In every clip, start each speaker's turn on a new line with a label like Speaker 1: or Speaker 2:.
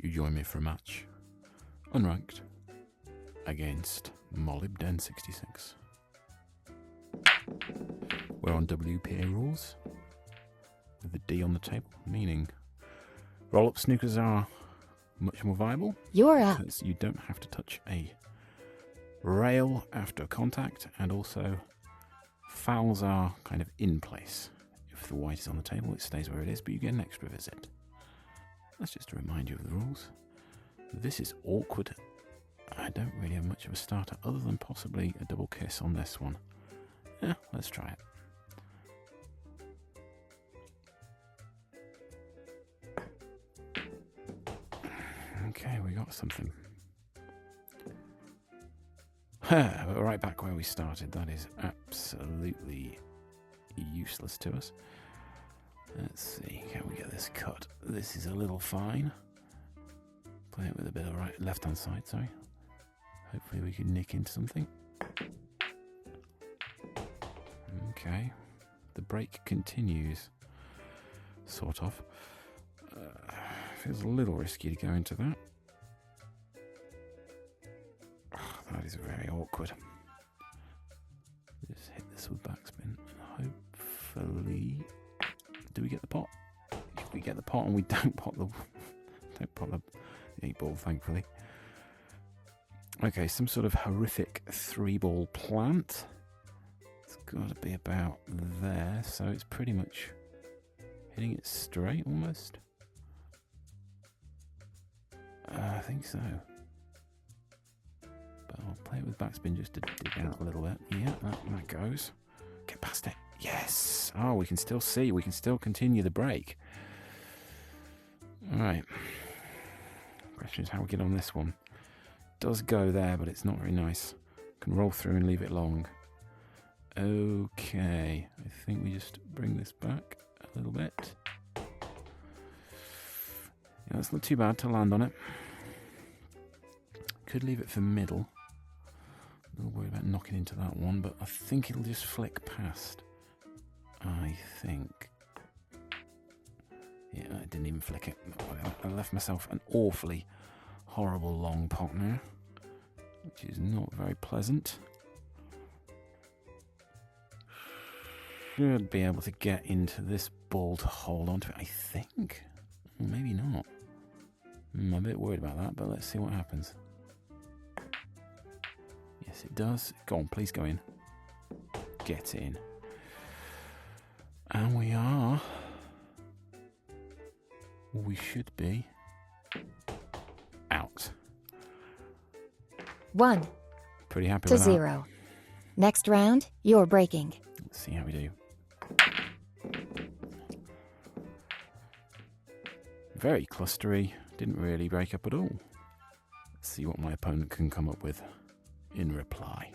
Speaker 1: you join me for a match, unranked, against Molibden66. We're on WPA rules, with the D on the table, meaning roll-up snookers are much more viable.
Speaker 2: You're up.
Speaker 1: Because you don't have to touch a rail after contact, and also fouls are kind of in place. If the white is on the table, it stays where it is, but you get an extra visit. That's just to remind you of the rules. This is awkward. I don't really have much of a starter other than possibly a double kiss on this one. Yeah, let's try it. Okay, we got something. We're right back where we started. That is absolutely useless to us. Let's see, can we get this cut? This is a little fine. Play it with a bit of left-hand side, sorry. Hopefully we can nick into something. Okay. The break continues. Sort of. Feels a little risky to go into that. Oh, that is very awkward. Just hit this with backspin and hopefully... Do we get the pot? If we get the pot and we don't pot the 8-ball, thankfully. Okay, some sort of horrific 3-ball plant. It's got to be about there, so it's pretty much hitting it straight almost. I think so. But I'll play it with backspin just to dig out a little bit. Yeah, that goes. Get past it. Yes! Oh, we can still see. We can still continue the break. Alright. Question is how we get on this one. Does go there, but it's not very nice. Can roll through and leave it long. Okay. I think we just bring this back a little bit. Yeah, that's not too bad to land on it. Could leave it for middle. A little worried about knocking into that one, but I think it'll just flick past. I think. Yeah, I didn't even flick it. I left myself an awfully horrible long pot now, which is not very pleasant. Should be able to get into this ball to hold on to it, I think. Maybe not. I'm a bit worried about that, but let's see what happens. Yes, it does. Go on, please go in. Get in. And we are... We should be... out.
Speaker 2: 1
Speaker 1: Pretty happy
Speaker 2: to
Speaker 1: with
Speaker 2: 0. Next round, you're breaking.
Speaker 1: that. Let's see how we do. Very clustery. Didn't really break up at all. Let's see what my opponent can come up with in reply.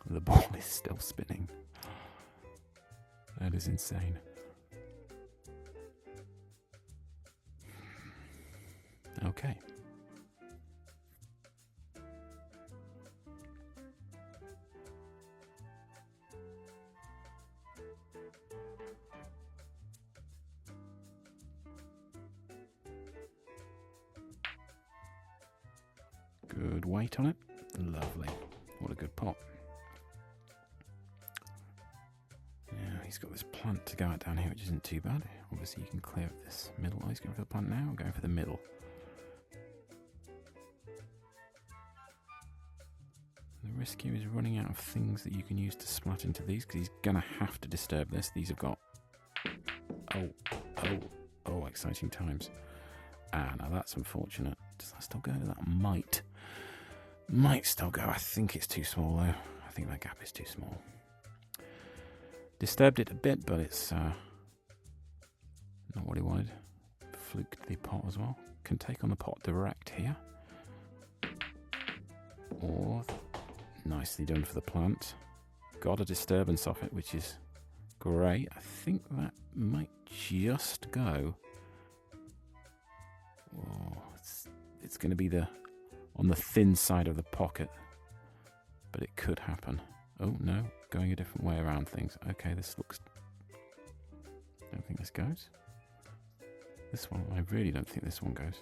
Speaker 1: The ball is still spinning. That is insane. Okay. Good weight on it. Lovely. What a good pot. He's got this plant to go out down here, which isn't too bad. Obviously, you can clear up this middle. Oh, he's going for the plant now. I'm going for the middle. The risk here is running out of things that you can use to splat into these, because he's going to have to disturb this. These have got... Oh, exciting times. Ah, now that's unfortunate. Does that still go? That might still go. I think it's too small, though. I think that gap is too small. Disturbed it a bit, but it's not what he wanted. Fluked the pot as well. Can take on the pot direct here. Or nicely done for the plant. Got a disturbance off it, which is great. I think that might just go. Oh, it's going to be on the thin side of the pocket. but it could happen. Oh, no, going a different way around things. Okay, this looks... I don't think this goes. This one, I really don't think this one goes.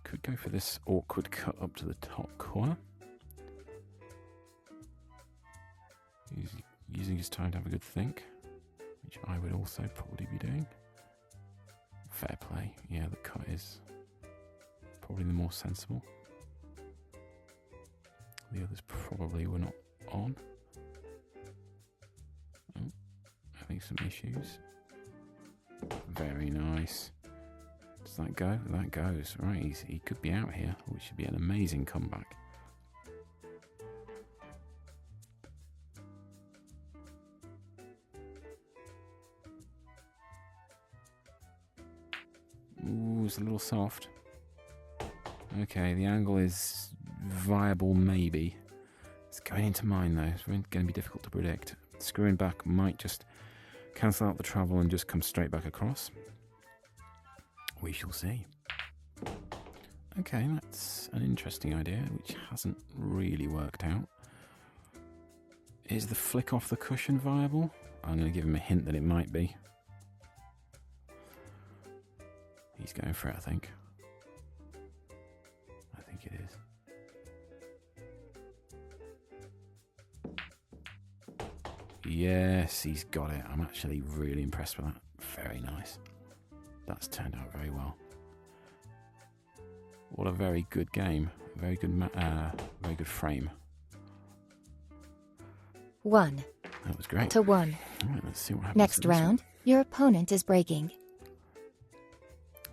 Speaker 1: Could go for this awkward cut up to the top corner. He's using his time to have a good think, which I would also probably be doing. Fair play. Yeah, the cut is probably the more sensible. The others probably were not on. Oh, having some issues. Very nice. Does that go? That goes. Right, he could be out here, which should be an amazing comeback. Ooh, it's a little soft. Okay, the angle is viable, maybe. It's going into mine, though. It's going to be difficult to predict. Screwing back might just cancel out the travel and just come straight back across. We shall see. Okay, that's an interesting idea, which hasn't really worked out. Is the flick off the cushion viable? I'm going to give him a hint that it might be. He's going for it, I think. I think it is. Yes, he's got it. I'm actually really impressed with that. Very nice. That's turned out very well. What a very good game. Very good frame.
Speaker 2: 1
Speaker 1: That was great.
Speaker 2: to 1.
Speaker 1: All right, let's see what happens.
Speaker 2: Next round, your opponent is breaking.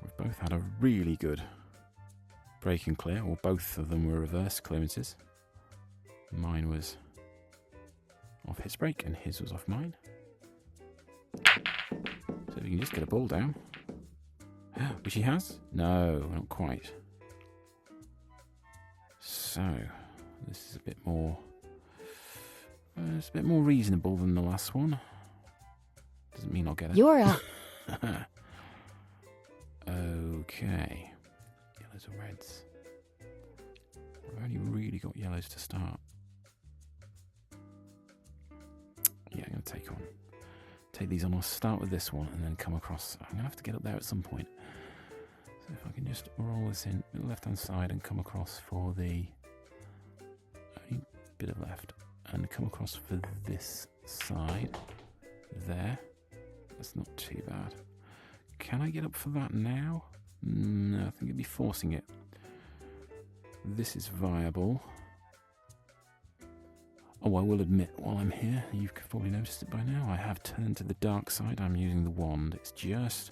Speaker 1: We've both had a really good break and clear, or both of them were reverse clearances. Mine was off his break and his was off mine. So we can just get a ball down. Which he has? No, not quite. So, this is a bit more... it's a bit more reasonable than the last one. Doesn't mean I'll get it.
Speaker 2: You're up.
Speaker 1: Okay. Yellows or reds? We've only really got yellows to start. Yeah, I'm going to take these on. I'll start with this one and then come across. I'm going to have to get up there at some point. So if I can just roll this in the left-hand side and come across for the only bit of left, and come across for this side there. That's not too bad. Can I get up for that now? No, I think it'd be forcing it. This is viable. Oh, I will admit, while I'm here, you've probably noticed it by now, I have turned to the dark side. I'm using the wand. It's just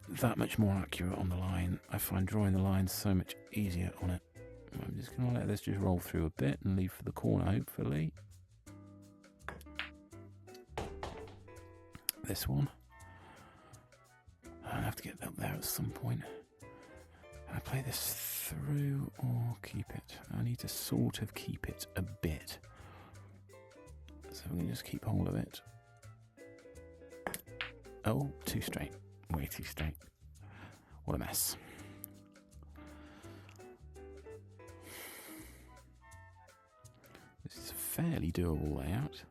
Speaker 1: that much more accurate on the line. I find drawing the line so much easier on it. I'm just going to let this just roll through a bit and leave for the corner, hopefully. This one. I have to get up there at some point. Can I play this through or keep it? I need to sort of keep it a bit. So we can just keep hold of it. Oh, too straight. Way too straight. What a mess. This is a fairly doable layout.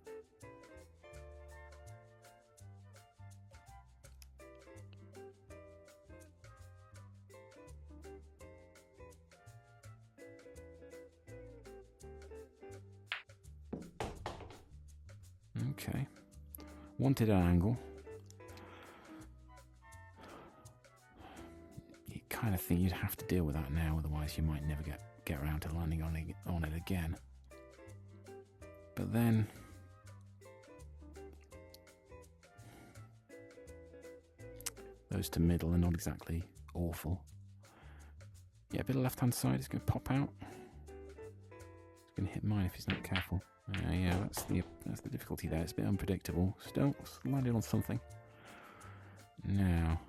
Speaker 1: Okay. Wanted an angle. You kind of think you'd have to deal with that now, otherwise you might never get around to landing on it again. But then those to middle are not exactly awful. Yeah, a bit of left-hand side is going to pop out. It's going to hit mine if he's not careful. Yeah, that's the difficulty there. It's a bit unpredictable. Still, landed on something. Now,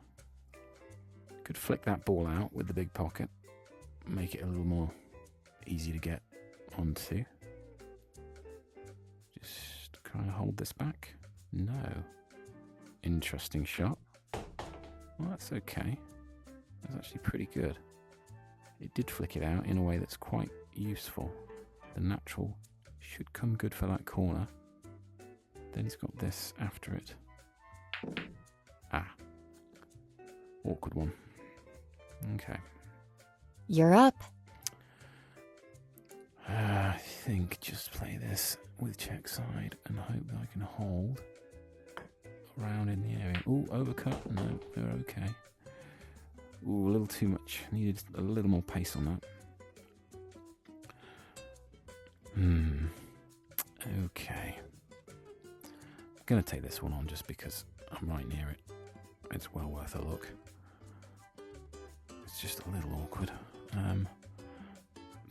Speaker 1: could flick that ball out with the big pocket. Make it a little more easy to get onto. Just kind of hold this back. No. Interesting shot. Well, that's okay. That's actually pretty good. it did flick it out in a way that's quite useful. The natural should come good for that corner. Then he's got this after it. Ah. Awkward one. Okay.
Speaker 2: You're up.
Speaker 1: I think just play this with check side and hope that I can hold around in the area. Ooh, overcut. No, we're okay. Ooh, a little too much. Needed a little more pace on that. Okay. I'm going to take this one on just because I'm right near it. It's well worth a look. It's just a little awkward.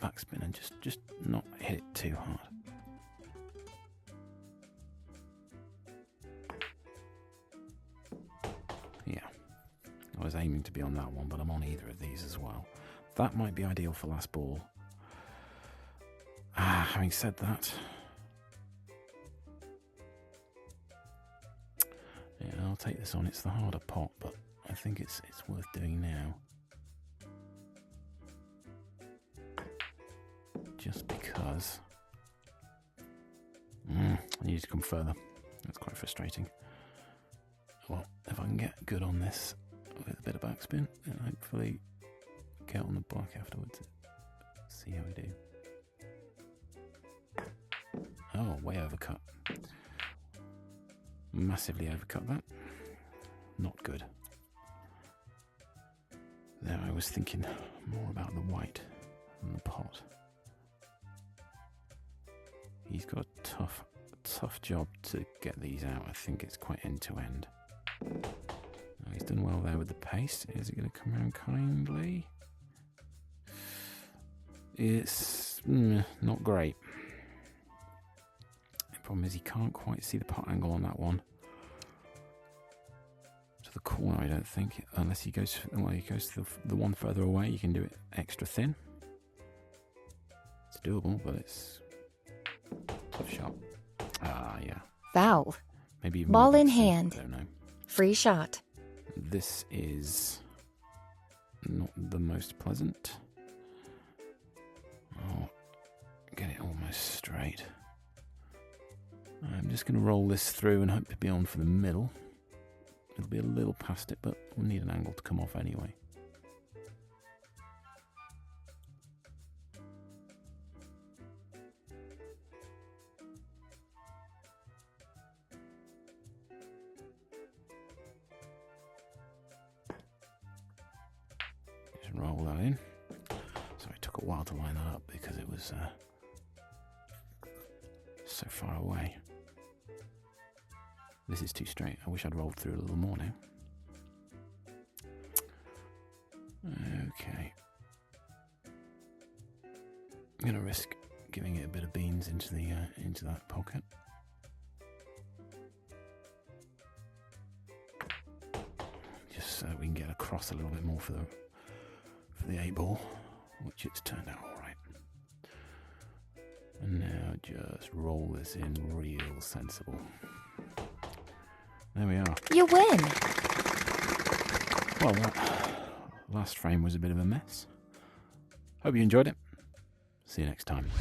Speaker 1: Backspin and just not hit it too hard. Yeah. I was aiming to be on that one, but I'm on either of these as well. That might be ideal for last ball. Having said that, yeah, I'll take this on. It's the harder pot, but I think it's worth doing now. Just because I need to come further. That's quite frustrating. Well, if I can get good on this with a bit of backspin, and hopefully get on the block afterwards. See how we do. Oh, way overcut. Massively overcut that. Not good. There, I was thinking more about the white than the pot. He's got a tough job to get these out. I think it's quite end to end. Oh, he's done well there with the pace. Is it going to come around kindly? It's not great. The problem is he can't quite see the pot angle on that one. To the corner, I don't think. Unless he goes to the one further away, you can do it extra thin. It's doable, but it's tough shot. Yeah.
Speaker 2: Foul.
Speaker 1: Maybe even
Speaker 2: Ball in
Speaker 1: more
Speaker 2: hand.
Speaker 1: I don't know.
Speaker 2: Free shot.
Speaker 1: This is not the most pleasant. Oh, get it almost straight. I'm just going to roll this through and hope to be on for the middle. It'll be a little past it, but we'll need an angle to come off anyway. Just roll that in. So it took a while to line that up because it was so far away. This is too straight. I wish I'd rolled through a little more now. Okay. I'm gonna risk giving it a bit of beans into that pocket. Just so we can get across a little bit more for the 8-ball, which it's turned out all right. And now just roll this in real sensible. There we are.
Speaker 2: You win.
Speaker 1: Well, that last frame was a bit of a mess. Hope you enjoyed it. See you next time.